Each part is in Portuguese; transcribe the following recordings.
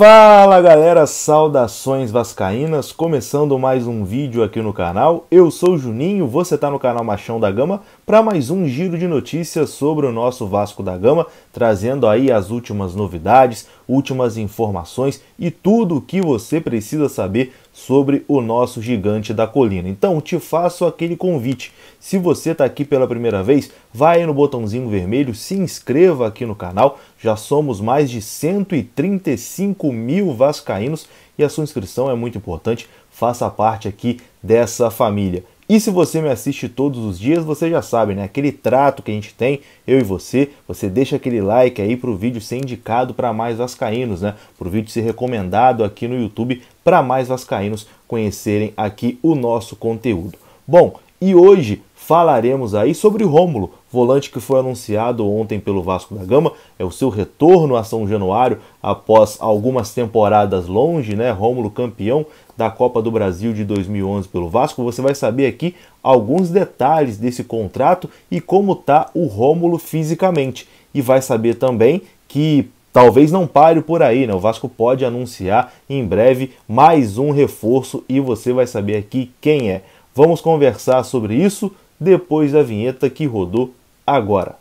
Fala galera, saudações vascaínas, começando mais um vídeo aqui no canal. Eu sou o Juninho, você está no canal Machão da Gama para mais um giro de notícias sobre o nosso Vasco da Gama, trazendo aí as últimas novidades, últimas informações e tudo o que você precisa saber sobre o nosso gigante da colina. Então te faço aquele convite, se você está aqui pela primeira vez, vai aí no botãozinho vermelho, se inscreva aqui no canal, já somos mais de 135 mil vascaínos e a sua inscrição é muito importante, faça parte aqui dessa família. E se você me assiste todos os dias, você já sabe, né? Aquele trato que a gente tem, eu e você deixa aquele like aí para o vídeo ser indicado para mais vascaínos, né? Para o vídeo ser recomendado aqui no YouTube para mais vascaínos conhecerem aqui o nosso conteúdo. Bom, e hoje falaremos aí sobre o Rômulo, volante que foi anunciado ontem pelo Vasco da Gama, é o seu retorno a São Januário após algumas temporadas longe, né? Rômulo campeão da Copa do Brasil de 2011 pelo Vasco. Você vai saber aqui alguns detalhes desse contrato e como está o Rômulo fisicamente. E vai saber também que talvez não pare por aí, né? O Vasco pode anunciar em breve mais um reforço e você vai saber aqui quem é. Vamos conversar sobre isso depois da vinheta que rodou agora.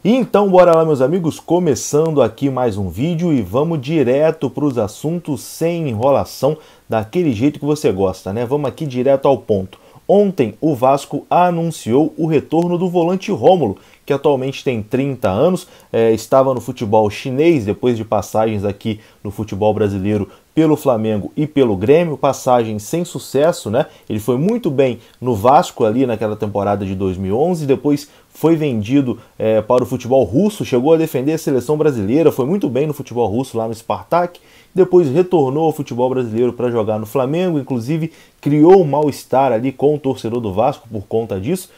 Então bora lá, meus amigos, começando aqui mais um vídeo e vamos direto para os assuntos sem enrolação, daquele jeito que você gosta, né? Vamos aqui direto ao ponto. Ontem o Vasco anunciou o retorno do volante Rômulo, que atualmente tem 30 anos, estava no futebol chinês, depois de passagens aqui no futebol brasileiro pelo Flamengo e pelo Grêmio, passagem sem sucesso, né? Ele foi muito bem no Vasco ali naquela temporada de 2011, depois foi vendido para o futebol russo, chegou a defender a seleção brasileira, foi muito bem no futebol russo lá no Spartak, depois retornou ao futebol brasileiro para jogar no Flamengo, inclusive criou um mal-estar ali com o torcedor do Vasco por conta disso,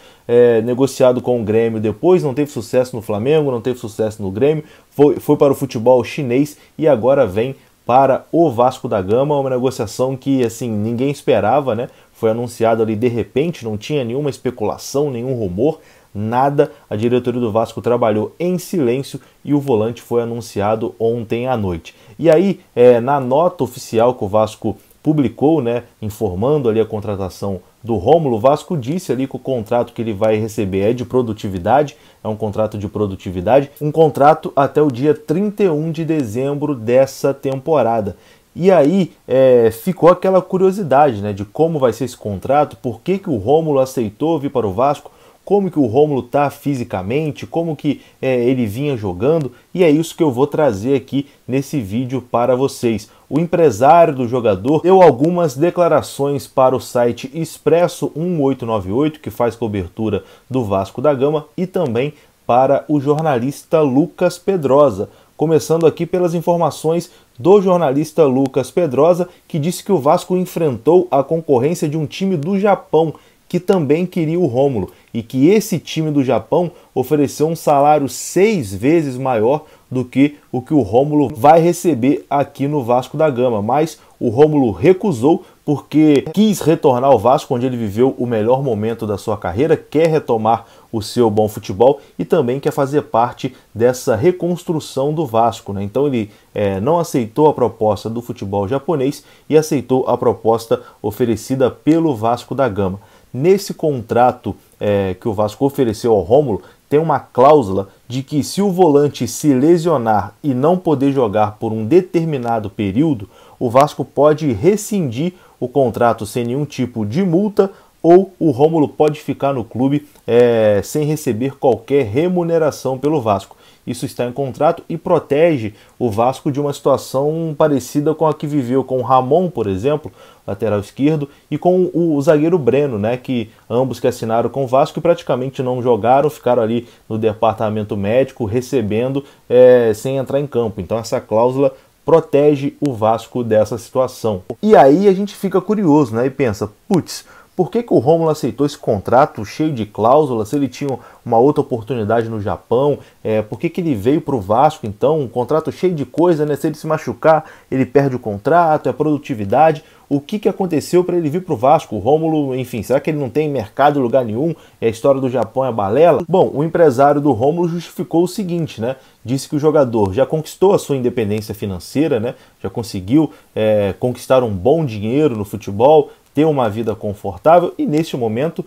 negociado com o Grêmio depois, não teve sucesso no Flamengo, não teve sucesso no Grêmio, foi para o futebol chinês e agora vem para o Vasco da Gama, uma negociação que assim ninguém esperava, né? Foi anunciado ali de repente, não tinha nenhuma especulação, nenhum rumor, nada. A diretoria do Vasco trabalhou em silêncio e o volante foi anunciado ontem à noite. E aí, na nota oficial que o Vasco publicou, né, informando ali a contratação do Rômulo, o Vasco disse ali que o contrato que ele vai receber é de produtividade, é um contrato de produtividade, um contrato até o dia 31 de dezembro dessa temporada. E aí ficou aquela curiosidade, né, de como vai ser esse contrato, por que o Rômulo aceitou vir para o Vasco, como que o Rômulo está fisicamente, como que ele vinha jogando, e é isso que eu vou trazer aqui nesse vídeo para vocês. O empresário do jogador deu algumas declarações para o site Expresso 1898, que faz cobertura do Vasco da Gama, e também para o jornalista Lucas Pedrosa. Começando aqui pelas informações do jornalista Lucas Pedrosa, que disse que o Vasco enfrentou a concorrência de um time do Japão, que também queria o Rômulo, e que esse time do Japão ofereceu um salário 6 vezes maior do que o Rômulo vai receber aqui no Vasco da Gama, mas o Rômulo recusou porque quis retornar ao Vasco, onde ele viveu o melhor momento da sua carreira, quer retomar o seu bom futebol e também quer fazer parte dessa reconstrução do Vasco, né? Então ele não aceitou a proposta do futebol japonês e aceitou a proposta oferecida pelo Vasco da Gama. Nesse contrato que o Vasco ofereceu ao Rômulo, tem uma cláusula de que se o volante se lesionar e não poder jogar por um determinado período, o Vasco pode rescindir o contrato sem nenhum tipo de multa ou o Rômulo pode ficar no clube sem receber qualquer remuneração pelo Vasco. Isso está em contrato e protege o Vasco de uma situação parecida com a que viveu com o Ramon, por exemplo, lateral esquerdo, e com o zagueiro Breno, né, que ambos que assinaram com o Vasco e praticamente não jogaram, ficaram ali no departamento médico recebendo sem entrar em campo. Então essa cláusula protege o Vasco dessa situação. E aí a gente fica curioso, né, e pensa, putz, por que o Rômulo aceitou esse contrato cheio de cláusulas, se ele tinha uma outra oportunidade no Japão? Por que ele veio para o Vasco, então? Um contrato cheio de coisa, né? Se ele se machucar, ele perde o contrato, é produtividade. o que aconteceu para ele vir para o Vasco. O Rômulo, enfim, será que ele não tem mercado em lugar nenhum? E a história do Japão é balela? Bom, o empresário do Rômulo justificou o seguinte, né? Disse que o jogador já conquistou a sua independência financeira, né? Já conseguiu conquistar um bom dinheiro no futebol, ter uma vida confortável e neste momento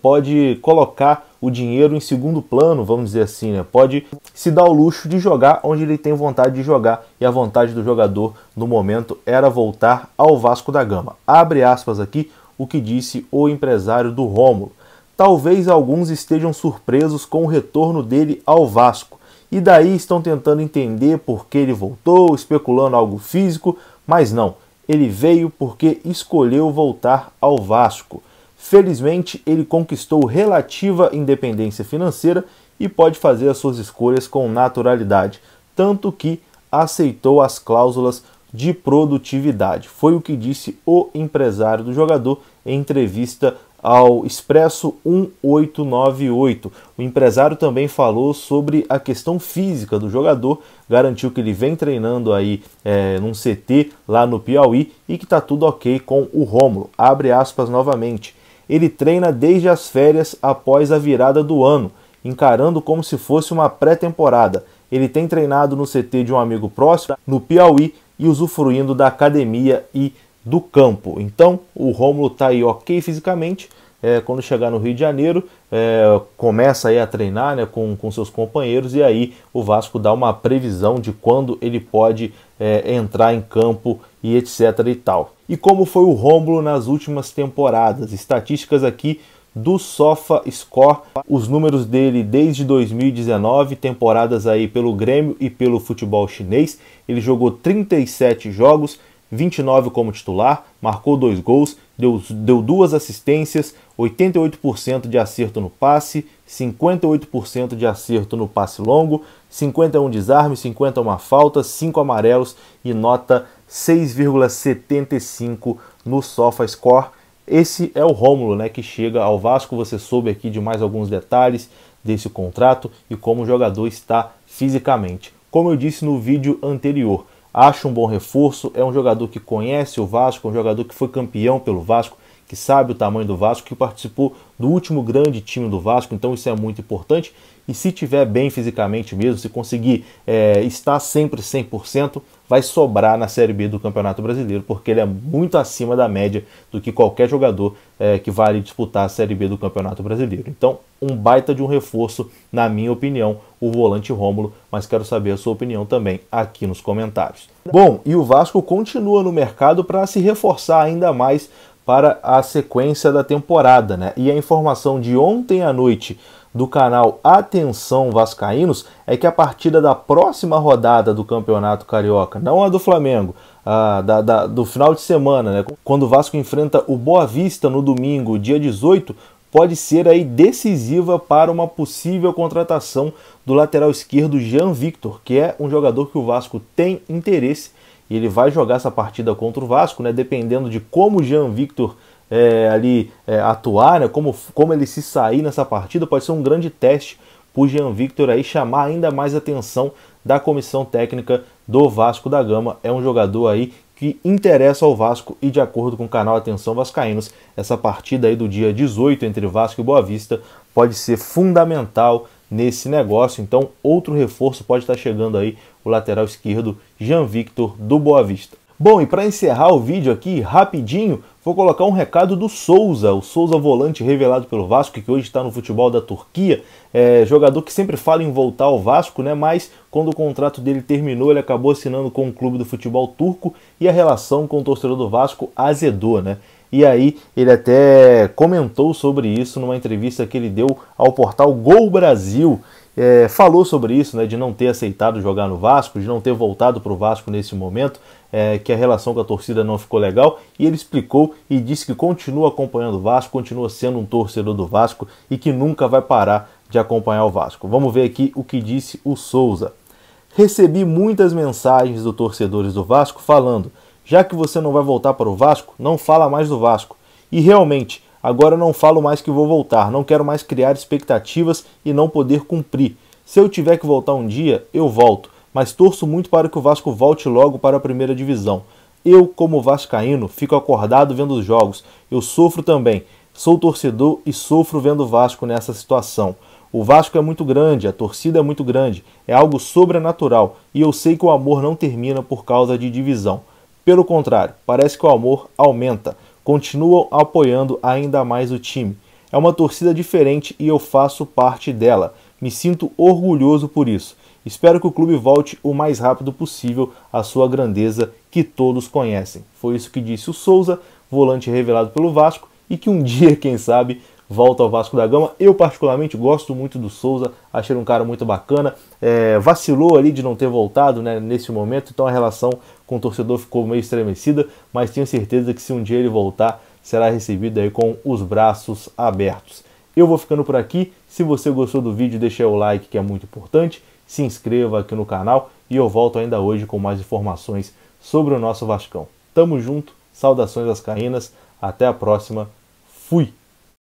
pode colocar o dinheiro em segundo plano, vamos dizer assim, né? Pode se dar o luxo de jogar onde ele tem vontade de jogar, e a vontade do jogador no momento era voltar ao Vasco da Gama. Abre aspas aqui o que disse o empresário do Rômulo. Talvez alguns estejam surpresos com o retorno dele ao Vasco, e daí estão tentando entender por que ele voltou, especulando algo físico, mas não. Ele veio porque escolheu voltar ao Vasco. Felizmente, ele conquistou relativa independência financeira e pode fazer as suas escolhas com naturalidade, tanto que aceitou as cláusulas de produtividade. Foi o que disse o empresário do jogador em entrevista ao Expresso 1898. O empresário também falou sobre a questão física do jogador, garantiu que ele vem treinando aí num CT lá no Piauí e que está tudo ok com o Rômulo. Abre aspas novamente. Ele treina desde as férias após a virada do ano, encarando como se fosse uma pré-temporada. Ele tem treinado no CT de um amigo próximo, no Piauí, e usufruindo da academia e do campo. Então, o Rômulo está aí ok fisicamente. Quando chegar no Rio de Janeiro, começa aí a treinar, né, com seus companheiros, e aí o Vasco dá uma previsão de quando ele pode entrar em campo e etc e tal. E como foi o Rômulo nas últimas temporadas? Estatísticas aqui do SofaScore, os números dele desde 2019, temporadas aí pelo Grêmio e pelo futebol chinês. Ele jogou 37 jogos, 29 como titular, marcou 2 gols, deu 2 assistências, 88% de acerto no passe, 58% de acerto no passe longo, 51 desarmes, 51 faltas, 5 amarelos e nota 6,75 no SofaScore. Esse é o Rômulo, né, que chega ao Vasco. Você soube aqui de mais alguns detalhes desse contrato e como o jogador está fisicamente. Como eu disse no vídeo anterior, acho um bom reforço, é um jogador que conhece o Vasco, um jogador que foi campeão pelo Vasco, que sabe o tamanho do Vasco, que participou do último grande time do Vasco, então isso é muito importante. E se tiver bem fisicamente mesmo, se conseguir estar sempre 100%, vai sobrar na Série B do Campeonato Brasileiro, porque ele é muito acima da média do que qualquer jogador que vale disputar a Série B do Campeonato Brasileiro. Então, um baita de um reforço, na minha opinião, o volante Rômulo, mas quero saber a sua opinião também aqui nos comentários. Bom, e o Vasco continua no mercado para se reforçar ainda mais para a sequência da temporada, né? E a informação de ontem à noite do canal Atenção Vascaínos é que a partida da próxima rodada do Campeonato Carioca, não a do Flamengo, do final de semana, né? Quando o Vasco enfrenta o Boa Vista no domingo, dia 18, pode ser aí decisiva para uma possível contratação do lateral esquerdo Jean Victor, que é um jogador que o Vasco tem interesse, e ele vai jogar essa partida contra o Vasco, né? Dependendo de como o Jean Victor atuar, né? Como ele se sair nessa partida, pode ser um grande teste para o Jean Victor aí chamar ainda mais atenção da comissão técnica do Vasco da Gama. É um jogador aí que interessa ao Vasco e, de acordo com o canal Atenção Vascaínos, essa partida aí do dia 18 entre Vasco e Boa Vista pode ser fundamental nesse negócio. Então, outro reforço pode estar chegando aí, o lateral esquerdo Jean Victor do Boa Vista. Bom, e para encerrar o vídeo aqui, rapidinho, vou colocar um recado do Souza, o Souza volante revelado pelo Vasco, que hoje está no futebol da Turquia, jogador que sempre fala em voltar ao Vasco, né? Mas quando o contrato dele terminou, ele acabou assinando com um clube do futebol turco e a relação com o torcedor do Vasco azedou, né? E aí ele até comentou sobre isso numa entrevista que ele deu ao portal Gol Brasil. Falou sobre isso, né, de não ter aceitado jogar no Vasco, de não ter voltado para o Vasco nesse momento, que a relação com a torcida não ficou legal, e ele explicou e disse que continua acompanhando o Vasco, continua sendo um torcedor do Vasco e que nunca vai parar de acompanhar o Vasco. Vamos ver aqui o que disse o Souza. Recebi muitas mensagens dos torcedores do Vasco falando: já que você não vai voltar para o Vasco, não fala mais do Vasco. E realmente, agora não falo mais que vou voltar, não quero mais criar expectativas e não poder cumprir. Se eu tiver que voltar um dia, eu volto, mas torço muito para que o Vasco volte logo para a primeira divisão. Eu, como vascaíno, fico acordado vendo os jogos. Eu sofro também. Sou torcedor e sofro vendo o Vasco nessa situação. O Vasco é muito grande, a torcida é muito grande, é algo sobrenatural e eu sei que o amor não termina por causa de divisão. Pelo contrário, parece que o amor aumenta. Continuam apoiando ainda mais o time. É uma torcida diferente e eu faço parte dela. Me sinto orgulhoso por isso. Espero que o clube volte o mais rápido possível à sua grandeza que todos conhecem. Foi isso que disse o Souza, volante revelado pelo Vasco, e que um dia, quem sabe, volta ao Vasco da Gama. Eu particularmente gosto muito do Souza, achei ele um cara muito bacana, vacilou ali de não ter voltado, né, nesse momento, então a relação com o torcedor ficou meio estremecida, mas tenho certeza que se um dia ele voltar, será recebido aí com os braços abertos. Eu vou ficando por aqui. Se você gostou do vídeo, deixa aí o like, que é muito importante, se inscreva aqui no canal e eu volto ainda hoje com mais informações sobre o nosso Vascão. Tamo junto, saudações vascaínas, até a próxima, fui!